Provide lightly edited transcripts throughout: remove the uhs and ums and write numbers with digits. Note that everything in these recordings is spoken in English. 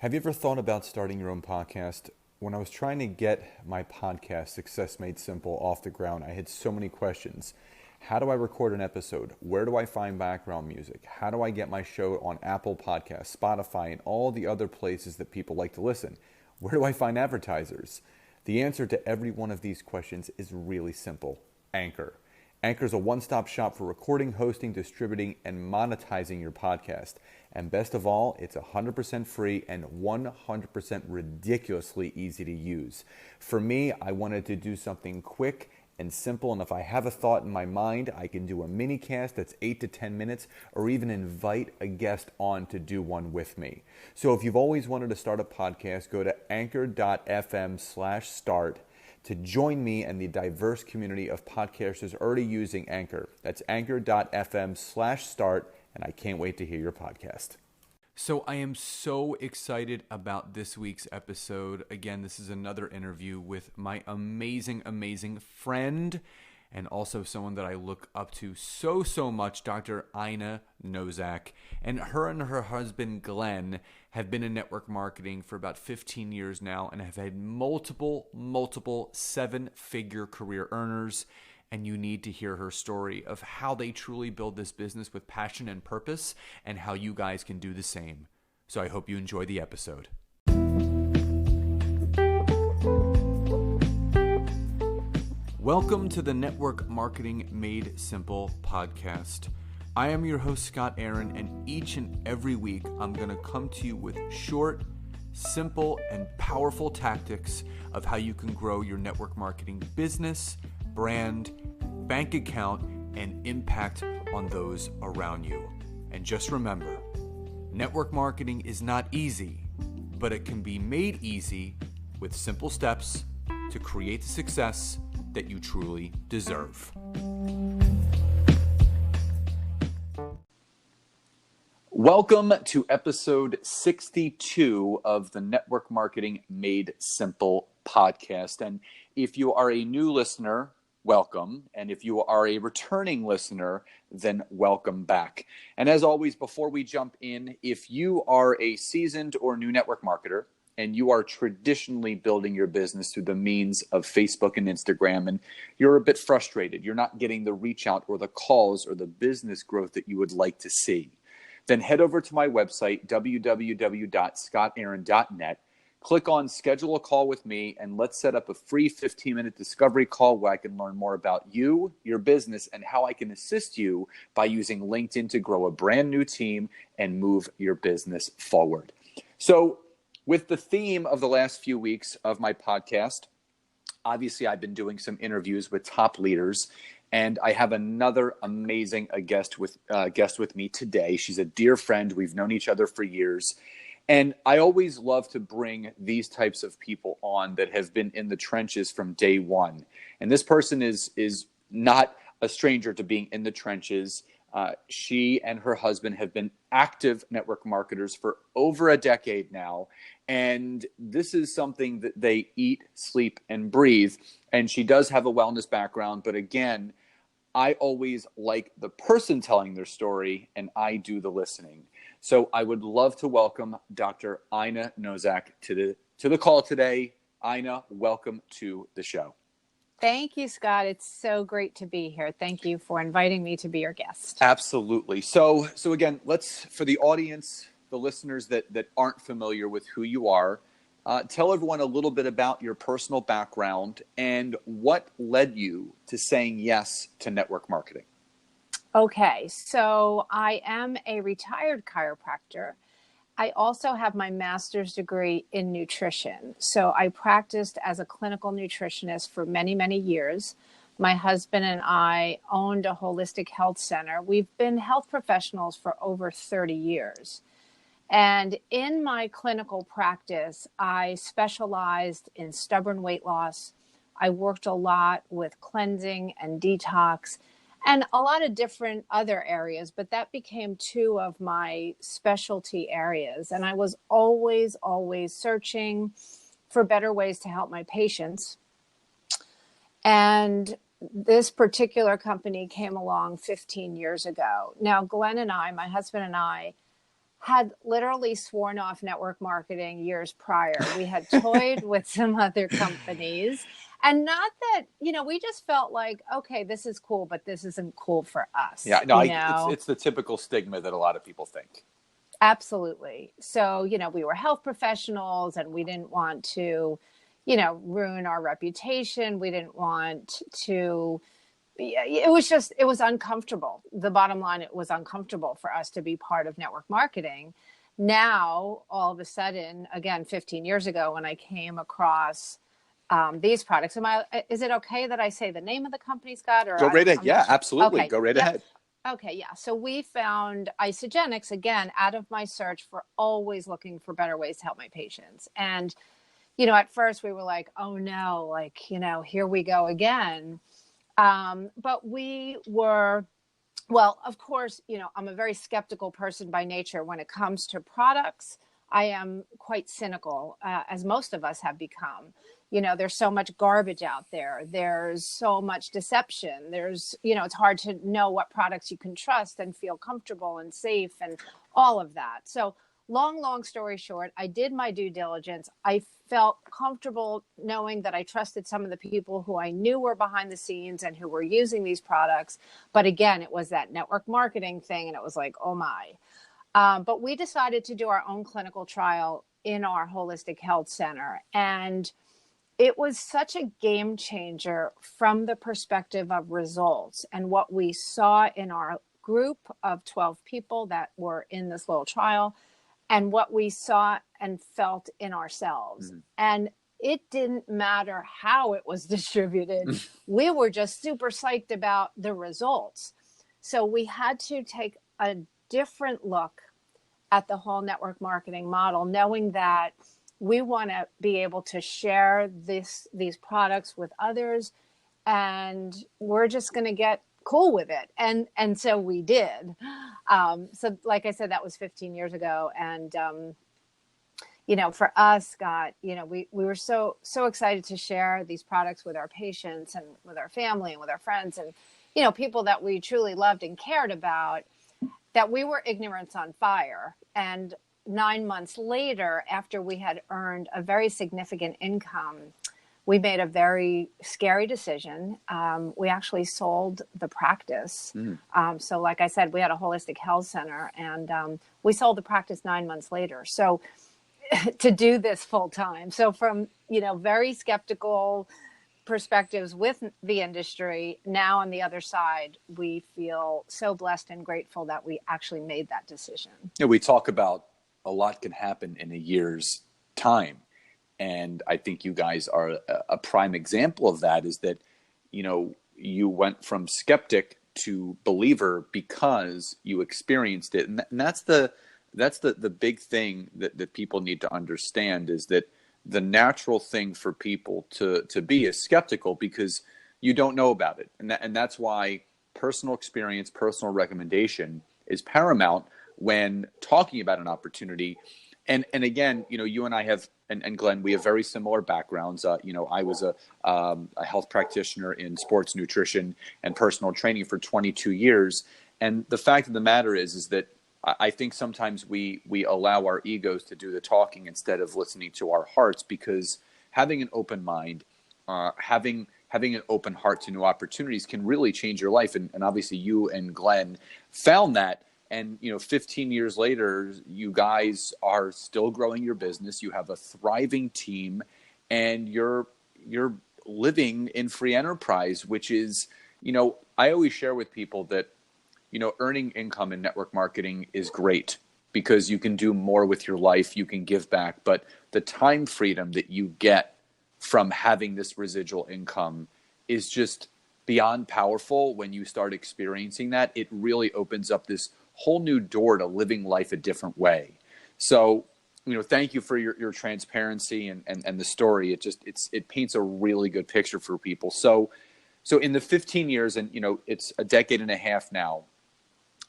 Have you ever thought about starting your own podcast? When I was trying to get my podcast, Success Made Simple, off the ground, I had so many questions. How do I record an episode? Where do I find background music? How do I get my show on Apple Podcasts, Spotify, and all the other places that people like to listen? Where do I find advertisers? The answer to every one of these questions is really simple: Anchor. Anchor is a one-stop shop for recording, hosting, distributing, and monetizing your podcast. And best of all, it's 100% free and 100% ridiculously easy to use. For me, I wanted to do something quick and simple, and if I have a thought in my mind, I can do a mini cast that's 8 to 10 minutes, or even invite a guest on to do one with me. So if you've always wanted to start a podcast, go to anchor.fm/start to join me and the diverse community of podcasters already using Anchor. That's anchor.fm/start, and I can't wait to hear your podcast. So I am so excited about this week's episode. Again, this is another interview with my amazing friend and also someone that I look up to so much, Dr. Ina Nozek. And her husband, Glenn, have been in network marketing for about 15 years now and have had multiple seven-figure career earners. And you need to hear her story of how they truly build this business with passion and purpose and how you guys can do the same. So I hope you enjoy the episode. Welcome to the Network Marketing Made Simple podcast. I am your host, Scott Aaron, and each and every week I'm going to come to you with short, simple, and powerful tactics of how you can grow your network marketing business, brand, bank account, and impact on those around you. And just remember, network marketing is not easy, but it can be made easy with simple steps to create the success that you truly deserve. Welcome to episode 62 of the Network Marketing Made Simple podcast. And if you are a new listener, welcome. And if you are a returning listener, then welcome back. And as always, before we jump in, if you are a seasoned or new network marketer and you are traditionally building your business through the means of Facebook and Instagram, and you're a bit frustrated, you're not getting the reach out or the calls or the business growth that you would like to see, then head over to my website, www.scottaaron.net. Click on Schedule a Call with me, and let's set up a free 15-minute discovery call where I can learn more about you, your business, and how I can assist you by using LinkedIn to grow a brand new team and move your business forward. So with the theme of the last few weeks of my podcast, obviously I've been doing some interviews with top leaders, and I have another amazing guest with me today. She's a dear friend. We've known each other for years. And I always love to bring these types of people on that have been in the trenches from day one. And this person is not a stranger to being in the trenches. She and her husband have been active network marketers for over a decade now. And this is something that they eat, sleep, and breathe. And she does have a wellness background. But again, I always like the person telling their story, and I do the listening. So I would love to welcome Dr. Ina Nozek to the call today. Ina, welcome to the show. Thank you, Scott. It's so great to be here. Thank you for inviting me to be your guest. Absolutely. So again, for the audience, the listeners that aren't familiar with who you are, tell everyone a little bit about your personal background and what led you to saying yes to network marketing. Okay, so I am a retired chiropractor. I also have my master's degree in nutrition. So I practiced as a clinical nutritionist for many years. My husband and I owned a holistic health center. We've been health professionals for over 30 years. And in my clinical practice, I specialized in stubborn weight loss. I worked a lot with cleansing and detox and a lot of different other areas, but that became two of my specialty areas. And I was always searching for better ways to help my patients. And this particular company came along 15 years ago. Now, Glenn and I, my husband and I, had literally sworn off network marketing years prior. We had toyed with some other companies, and not that, we just felt like, okay, this is cool, but this isn't cool for us, Yeah, no, it's the typical stigma that a lot of people think. Absolutely. So, we were health professionals and we didn't want to, ruin our reputation. We didn't want to, it was uncomfortable. The bottom line, it was uncomfortable for us to be part of network marketing. Now, all of a sudden, again, 15 years ago, when I came across these products, is it okay that I say the name of the company, Scott? Or Go right ahead. Yeah, sure. absolutely. Okay. Go right ahead. Okay, yeah. So we found Isogenics, again, out of my search for always looking for better ways to help my patients. And, at first we were like, oh no, like, here we go again. But we were, well, of course, I'm a very skeptical person by nature when it comes to products. I am quite cynical, as most of us have become. There's so much garbage out there. There's so much deception. It's hard to know what products you can trust and feel comfortable and safe and all of that. So long story short, I did my due diligence. I felt comfortable knowing that I trusted some of the people who I knew were behind the scenes and who were using these products. But again, it was that network marketing thing. And it was like, oh my. But we decided to do our own clinical trial in our holistic health center. And it was such a game changer from the perspective of results. And what we saw in our group of 12 people that were in this little trial, and what we saw and felt in ourselves. Mm-hmm. And it didn't matter how it was distributed. We were just super psyched about the results. So we had to take a different look at the whole network marketing model, knowing that we want to be able to share these products with others, and we're just going to get cool with it. And so we did. So like I said, that was 15 years ago. And, for us, Scott, we were so excited to share these products with our patients and with our family and with our friends and, people that we truly loved and cared about, that we were ignorance on fire. And 9 months later, after we had earned a very significant income, we made a very scary decision. We actually sold the practice. So like I said, we had a holistic health center, and we sold the practice 9 months later. So to do this full time. So from, very skeptical perspectives with the industry, now on the other side, we feel so blessed and grateful that we actually made that decision. We talk about a lot can happen in a year's time. And I think you guys are a prime example of that, is that, you went from skeptic to believer because you experienced it. And that's the big thing that people need to understand, is that the natural thing for people to be is skeptical because you don't know about it. And that's why personal experience, personal recommendation is paramount when talking about an opportunity. And again, you and I have, and Glenn, we have very similar backgrounds. I was a health practitioner in sports nutrition and personal training for 22 years. And the fact of the matter is that I think sometimes we allow our egos to do the talking instead of listening to our hearts, because having an open mind, having an open heart to new opportunities can really change your life. And obviously you and Glenn found that. And, 15 years later, you guys are still growing your business. You have a thriving team, and you're living in free enterprise, which is, I always share with people that, earning income in network marketing is great because you can do more with your life. You can give back. But the time freedom that you get from having this residual income is just beyond powerful. When you start experiencing that, it really opens up this whole new door to living life a different way. So, thank you for your transparency and the story. It paints a really good picture for people. So in the 15 years, and it's a decade and a half now,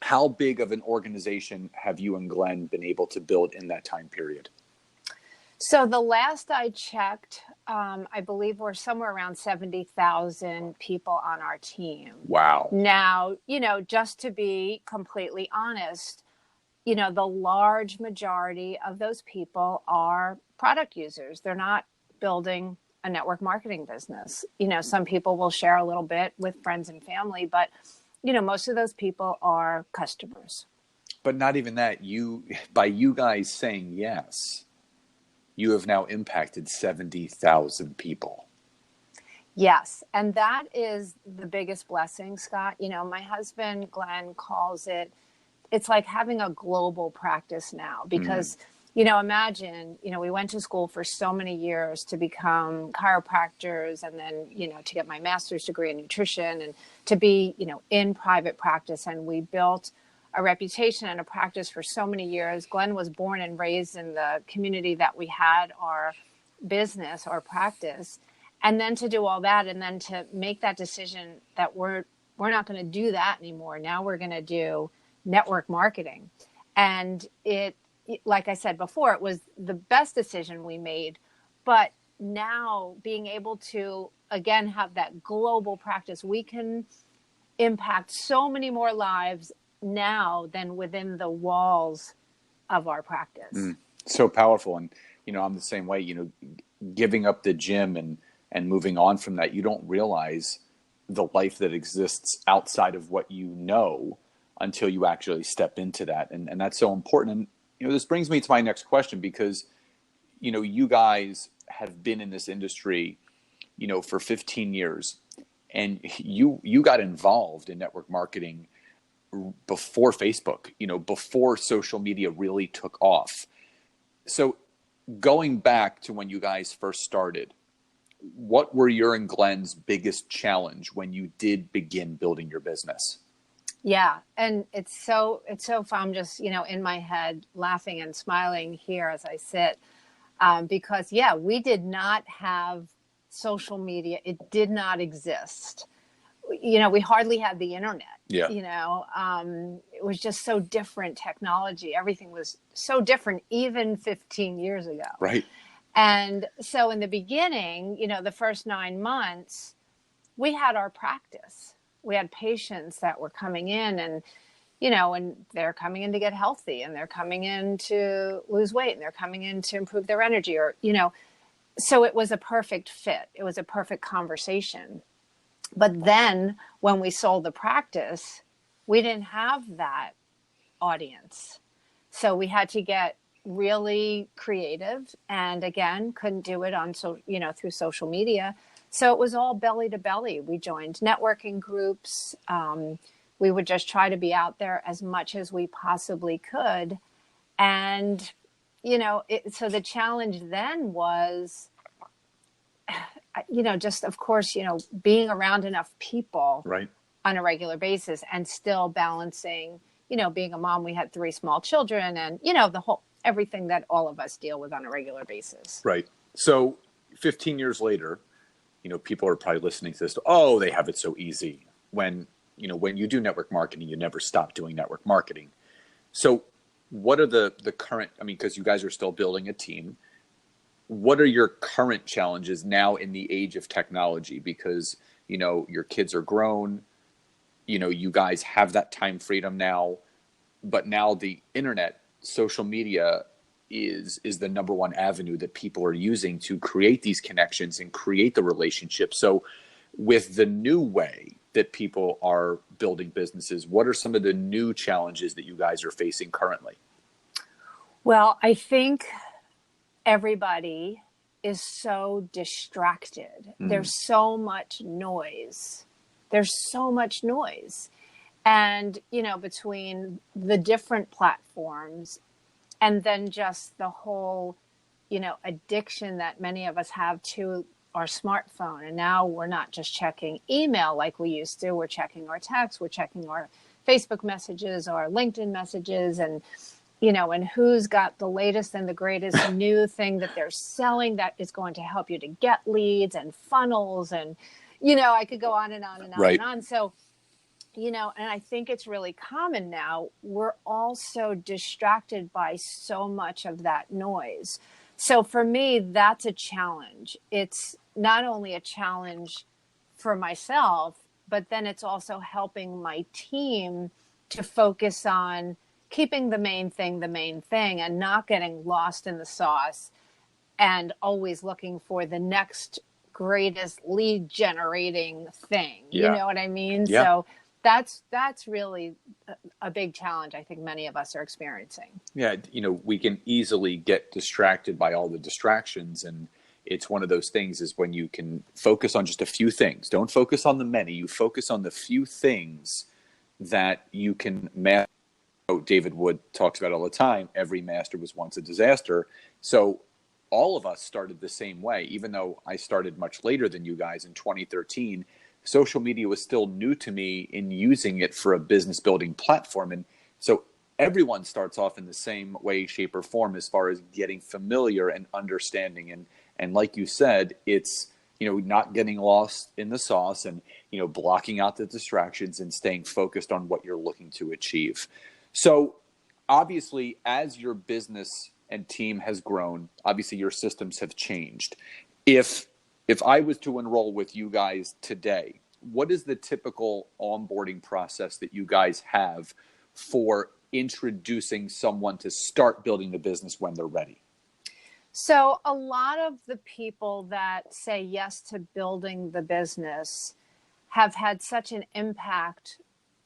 how big of an organization have you and Glenn been able to build in that time period? So the last I checked, I believe we're somewhere around 70,000 people on our team. Wow. Now, just to be completely honest, the large majority of those people are product users. They're not building a network marketing business. Some people will share a little bit with friends and family, but, most of those people are customers. But not even that. By you guys saying yes, you have now impacted 70,000 people. Yes. And that is the biggest blessing, Scott. My husband, Glenn, calls it's like having a global practice now because, imagine, we went to school for so many years to become chiropractors and then, to get my master's degree in nutrition and to be, in private practice. And we built a reputation and a practice for so many years. Glenn was born and raised in the community that we had our business, our practice. And then to do all that and then to make that decision that we're not going to do that anymore. Now we're going to do network marketing. And it, like I said before, it was the best decision we made. But now being able to, again, have that global practice, we can impact so many more lives now than within the walls of our practice. So powerful. And, I'm the same way, giving up the gym and moving on from that, you don't realize the life that exists outside of what you know until you actually step into that. And that's so important. And, this brings me to my next question because, you guys have been in this industry, for 15 years and you got involved in network marketing before Facebook, before social media really took off. So going back to when you guys first started, what were your and Glenn's biggest challenge when you did begin building your business? Yeah. And it's so fun. I'm just, in my head laughing and smiling here as I sit, because we did not have social media. It did not exist. We hardly had the internet. Yeah. It was just so different technology. Everything was so different even 15 years ago. Right. And so in the beginning, the first 9 months, we had our practice. We had patients that were coming in and, and they're coming in to get healthy and they're coming in to lose weight and they're coming in to improve their energy or, so it was a perfect fit. It was a perfect conversation. But then when we sold the practice, we didn't have that audience. So we had to get really creative and again, couldn't do it on through social media. So it was all belly to belly. We joined networking groups. We would just try to be out there as much as we possibly could. And, so the challenge then was, just of course, being around enough people right. on a regular basis and still balancing, being a mom, we had 3 small children and, everything that all of us deal with on a regular basis. Right. So 15 years later, people are probably listening to this. Oh, they have it so easy. When you do network marketing, you never stop doing network marketing. So what are the current, because you guys are still building a team, what are your current challenges now in the age of technology? Because, your kids are grown, you guys have that time freedom now, but now the internet, social media is the number one avenue that people are using to create these connections and create the relationships. So with the new way that people are building businesses, what are some of the new challenges that you guys are facing currently? Well, I think everybody is so distracted. There's so much noise. And, between the different platforms and then just the whole, addiction that many of us have to our smartphone. And now we're not just checking email like we used to. We're checking our texts. We're checking our Facebook messages, our LinkedIn messages, and and who's got the latest and the greatest new thing that they're selling that is going to help you to get leads and funnels. And, I could go on and on and on right. and on. So, and I think it's really common now. We're all so distracted by so much of that noise. So for me, that's a challenge. It's not only a challenge for myself, but then it's also helping my team to focus on keeping the main thing and not getting lost in the sauce and always looking for the next greatest lead generating thing. You Yeah. know what I mean? Yeah. So that's really a big challenge I think many of us are experiencing. Yeah, we can easily get distracted by all the distractions, and it's one of those things is when you can focus on just a few things. Don't focus on the many. You focus on the few things that you can master. David Wood talks about all the time. Every master was once a disaster. So all of us started the same way, even though I started much later than you guys in 2013. Social media was still new to me in using it for a business building platform. And so everyone starts off in the same way, shape, or form as far as getting familiar and understanding. And like you said, it's, not getting lost in the sauce and, blocking out the distractions and staying focused on what you're looking to achieve. So obviously, as your business and team has grown, obviously your systems have changed. If I was to enroll with you guys today, what is the typical onboarding process that you guys have for introducing someone to start building the business when they're ready? So a lot of the people that say yes to building the business have had such an impact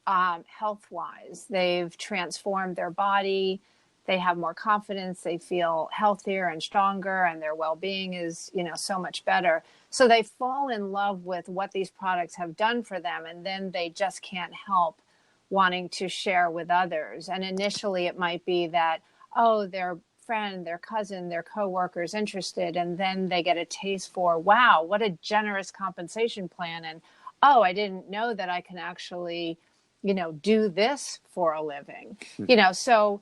health-wise. They've transformed their body. They have more confidence. They feel healthier and stronger, and their well-being is, so much better. So they fall in love with what these products have done for them, and then they just can't help wanting to share with others. And initially it might be that, oh, their friend, their cousin, their coworkers interested, and then they get a taste for, wow, what a generous compensation plan. And, oh, I didn't know that I can actually, do this for a living. So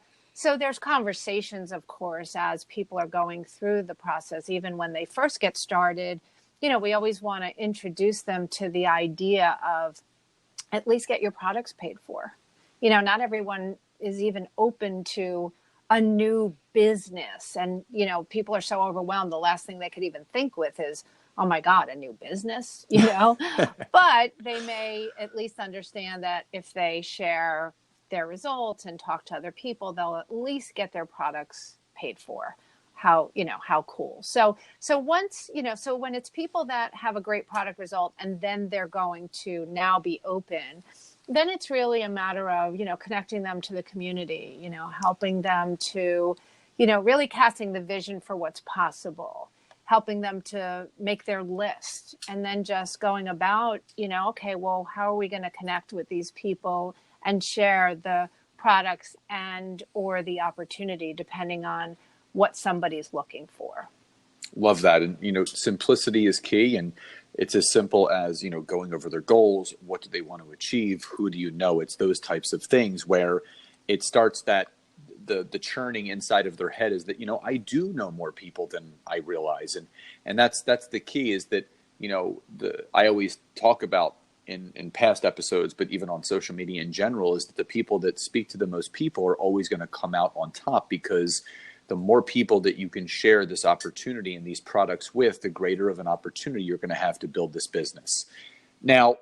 there's conversations, of course, as people are going through the process. Even when they first get started, we always want to introduce them to the idea of at least get your products paid for. Not everyone is even open to a new business. And, people are so overwhelmed. The last thing they could even think with is, oh my God, a new business, but they may at least understand that if they share their results and talk to other people, they'll at least get their products paid for. How cool. So once, so when it's people that have a great product result and then they're going to now be open, then it's really a matter of, connecting them to the community, helping them to, really casting the vision for what's possible, helping them to make their list, and then just going about, okay, well, how are we going to connect with these people and share the products and or the opportunity depending on what somebody's looking for. Love that. And, simplicity is key. And it's as simple as, going over their goals. What do they want to achieve? Who do you know? It's those types of things where it starts that the churning inside of their head is that, I do know more people than I realize. And that's the key is that, I always talk about in past episodes, but even on social media in general, is that the people that speak to the most people are always going to come out on top, because the more people that you can share this opportunity and these products with, the greater of an opportunity you're going to have to build this business. Now,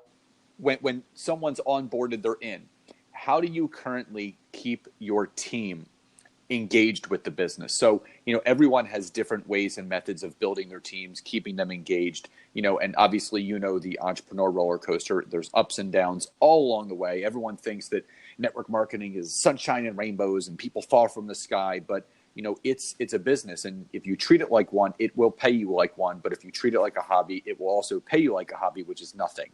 when someone's onboarded, they're in. How do you currently keep your team engaged with the business? So, everyone has different ways and methods of building their teams, keeping them engaged, and obviously, the entrepreneur roller coaster, there's ups and downs all along the way. Everyone thinks that network marketing is sunshine and rainbows and people fall from the sky, but it's a business. And if you treat it like one, it will pay you like one. But if you treat it like a hobby, it will also pay you like a hobby, which is nothing.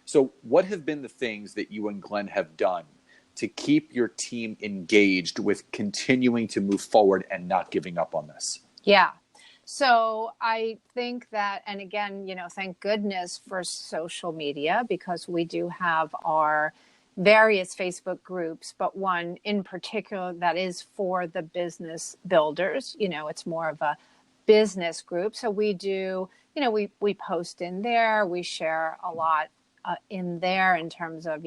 So what have been the things that you and Glenn have done to keep your team engaged with continuing to move forward and not giving up on this? Yeah. So I think that, and again, thank goodness for social media, because we do have our various Facebook groups, but one in particular that is for the business builders. It's more of a business group. So we do, we post in there, we share a lot in there in terms of,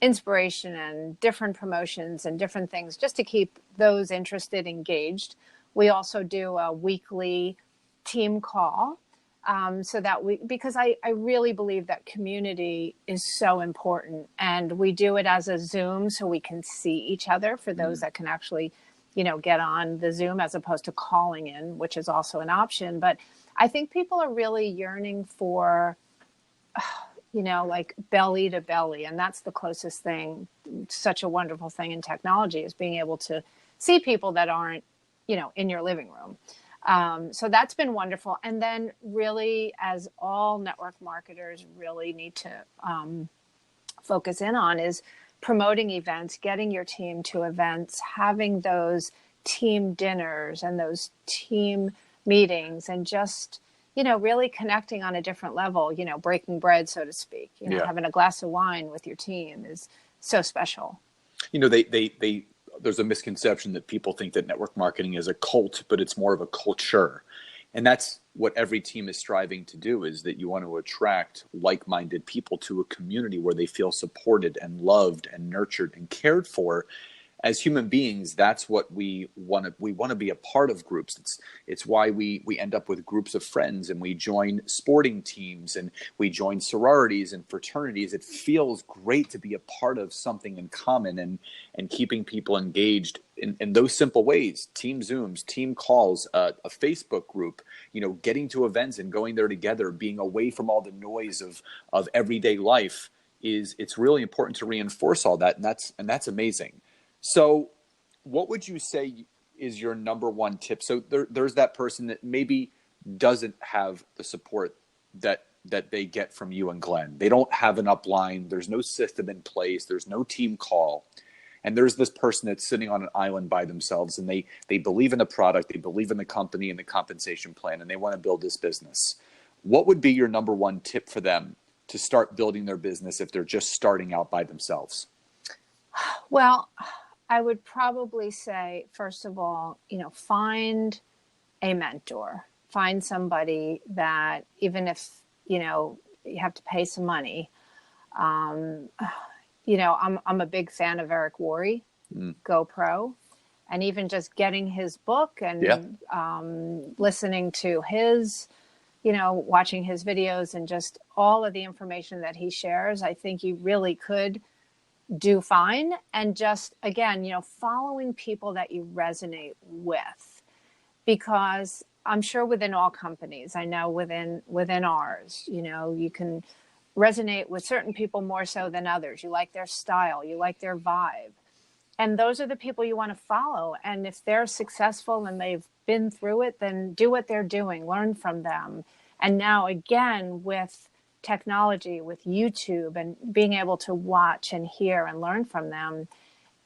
inspiration and different promotions and different things just to keep those interested engaged. We also do a weekly team call So that because I really believe that community is so important, and we do it as a Zoom so we can see each other for those that can actually, get on the Zoom as opposed to calling in, which is also an option. But I think people are really yearning for, like belly to belly. And that's the closest thing, such a wonderful thing in technology, is being able to see people that aren't, in your living room. So that's been wonderful. And then really, as all network marketers really need to focus in on, is promoting events, getting your team to events, having those team dinners and those team meetings, and just, really connecting on a different level, breaking bread, so to speak, having a glass of wine with your team is so special. There's a misconception that people think that network marketing is a cult, but it's more of a culture. And that's what every team is striving to do, is that you want to attract like-minded people to a community where they feel supported and loved and nurtured and cared for. As human beings, that's what we want to. We want to be a part of groups. It's why we end up with groups of friends, and we join sporting teams, and we join sororities and fraternities. It feels great to be a part of something in common, and keeping people engaged in those simple ways. Team Zooms, team calls, a Facebook group, getting to events and going there together, being away from all the noise of everyday life. It's really important to reinforce all that, and that's amazing. So what would you say is your number one tip? So there's that person that maybe doesn't have the support that they get from you and Glenn. They don't have an upline. There's no system in place. There's no team call. And there's this person that's sitting on an island by themselves, and they believe in the product, they believe in the company and the compensation plan, and they want to build this business. What would be your number one tip for them to start building their business if they're just starting out by themselves? Well, I would probably say, first of all, find a mentor, find somebody that, even if, you have to pay some money. I'm a big fan of Eric Worre, GoPro, and even just getting his book and listening to his, watching his videos and just all of the information that he shares. I think you really could do fine. And just, again, following people that you resonate with, because I'm sure within all companies, I know within ours, you can resonate with certain people more so than others. You like their style, you like their vibe. And those are the people you want to follow. And if they're successful and they've been through it, then do what they're doing, learn from them. And now, again, with technology, with YouTube, and being able to watch and hear and learn from them,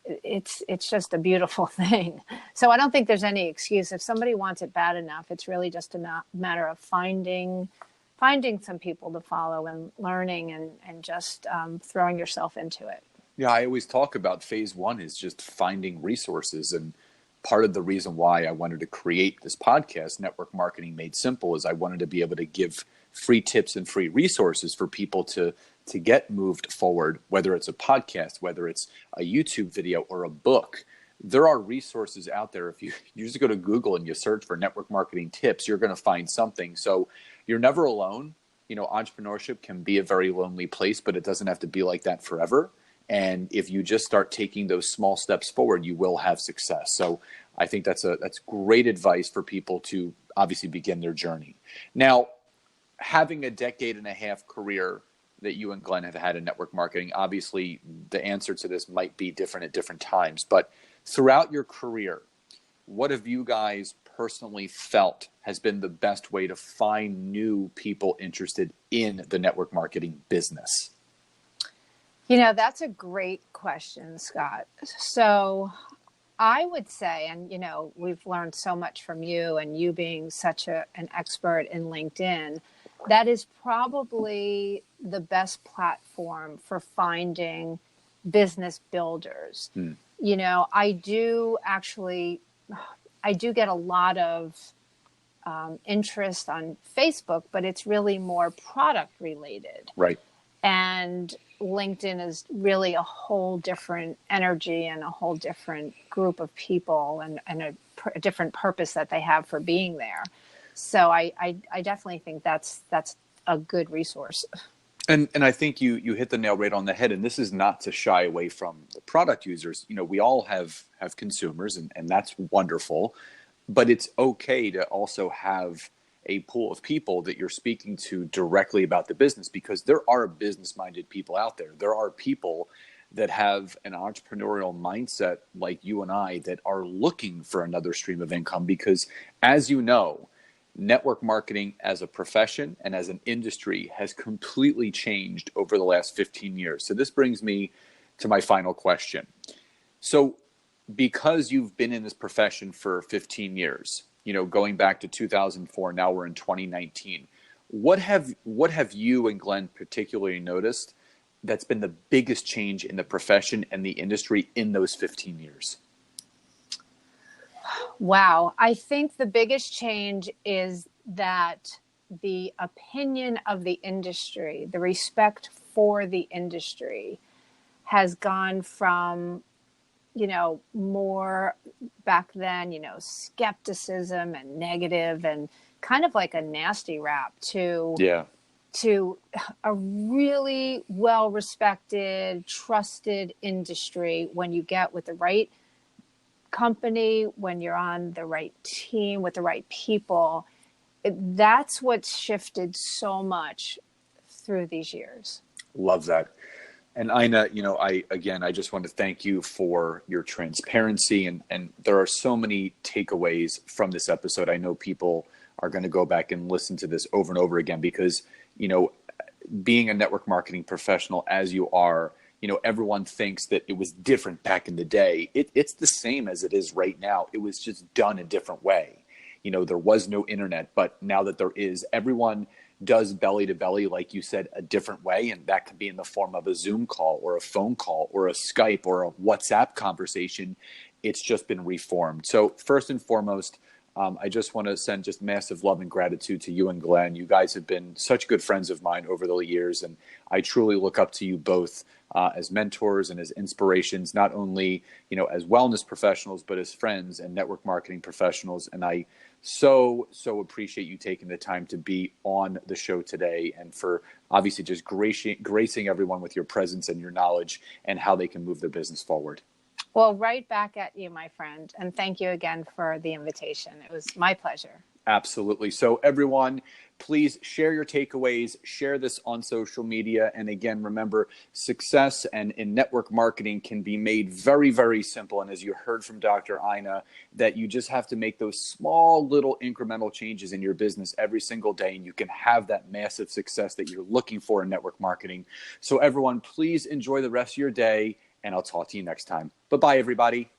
it's just a beautiful thing. So I don't think there's any excuse. If somebody wants it bad enough, it's really just a matter of finding some people to follow and learning and just throwing yourself into it. Yeah, I always talk about phase one is just finding resources. And part of the reason why I wanted to create this podcast, Network Marketing Made Simple, is I wanted to be able to give free tips and free resources for people to get moved forward, whether it's a podcast, whether it's a YouTube video or a book. There are resources out there. If you just go to Google and you search for network marketing tips, you're going to find something. So you're never alone. Entrepreneurship can be a very lonely place, but it doesn't have to be like that forever. And if you just start taking those small steps forward, you will have success. So I think that's great advice for people to obviously begin their journey. Now, having a decade and a half career that you and Glenn have had in network marketing, obviously the answer to this might be different at different times. But throughout your career, what have you guys personally felt has been the best way to find new people interested in the network marketing business? That's a great question, Scott. So I would say, and, we've learned so much from you, and you being such an expert in LinkedIn, that is probably the best platform for finding business builders. I do get a lot of interest on Facebook, but it's really more product related. Right. And LinkedIn is really a whole different energy and a whole different group of people, and a different purpose that they have for being there. So I definitely think that's a good resource. And I think you hit the nail right on the head. And this is not to shy away from the product users. We all have consumers, and that's wonderful. But it's okay to also have a pool of people that you're speaking to directly about the business, because there are business-minded people out there. There are people that have an entrepreneurial mindset like you and I that are looking for another stream of income, because, as you know, network marketing as a profession and as an industry has completely changed over the last 15 years. So this brings me to my final question. So because you've been in this profession for 15 years, going back to 2004, now we're in 2019, what have you and Glenn particularly noticed that's been the biggest change in the profession and the industry in those 15 years? Wow. I think the biggest change is that the opinion of the industry, the respect for the industry, has gone from, more back then, skepticism and negative and kind of like a nasty rap to a really well-respected, trusted industry when you get with the right company, when you're on the right team with the right people. That's what's shifted so much through these years. Love that. And Ina, I just want to thank you for your transparency, and there are so many takeaways from this episode. I know people are going to go back and listen to this over and over again, because, being a network marketing professional as you are, everyone thinks that it was different back in the day. It's the same as it is right now. It was just done a different way. There was no internet, but now that there is, everyone does belly to belly, like you said, a different way. And that could be in the form of a Zoom call or a phone call or a Skype or a WhatsApp conversation. It's just been reformed. So first and foremost, I just want to send just massive love and gratitude to you and Glenn. You guys have been such good friends of mine over the years, and I truly look up to you both as mentors and as inspirations, not only, as wellness professionals, but as friends and network marketing professionals. And I so appreciate you taking the time to be on the show today, and for obviously just gracing everyone with your presence and your knowledge and how they can move their business forward. Well, right back at you, my friend. And thank you again for the invitation. It was my pleasure. Absolutely. So everyone, please share your takeaways, share this on social media. And again, remember, success and in network marketing can be made very, very simple. And as you heard from Dr. Ina, that you just have to make those small little incremental changes in your business every single day, and you can have that massive success that you're looking for in network marketing. So everyone, please enjoy the rest of your day, and I'll talk to you next time. Bye-bye, everybody.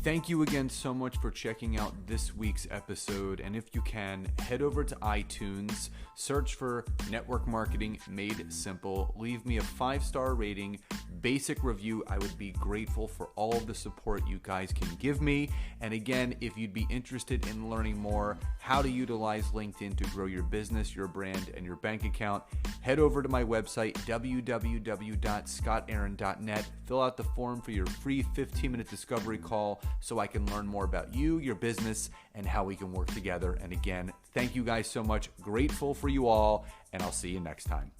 Thank you again so much for checking out this week's episode. And if you can, head over to iTunes, search for Network Marketing Made Simple, leave me a 5-star rating, basic review. I would be grateful for all of the support you guys can give me. And again, if you'd be interested in learning more how to utilize LinkedIn to grow your business, your brand, and your bank account, head over to my website, www.scottaaron.net. Fill out the form for your free 15-minute discovery call so I can learn more about you, your business, and how we can work together. And again, thank you guys so much. Grateful for you all, and I'll see you next time.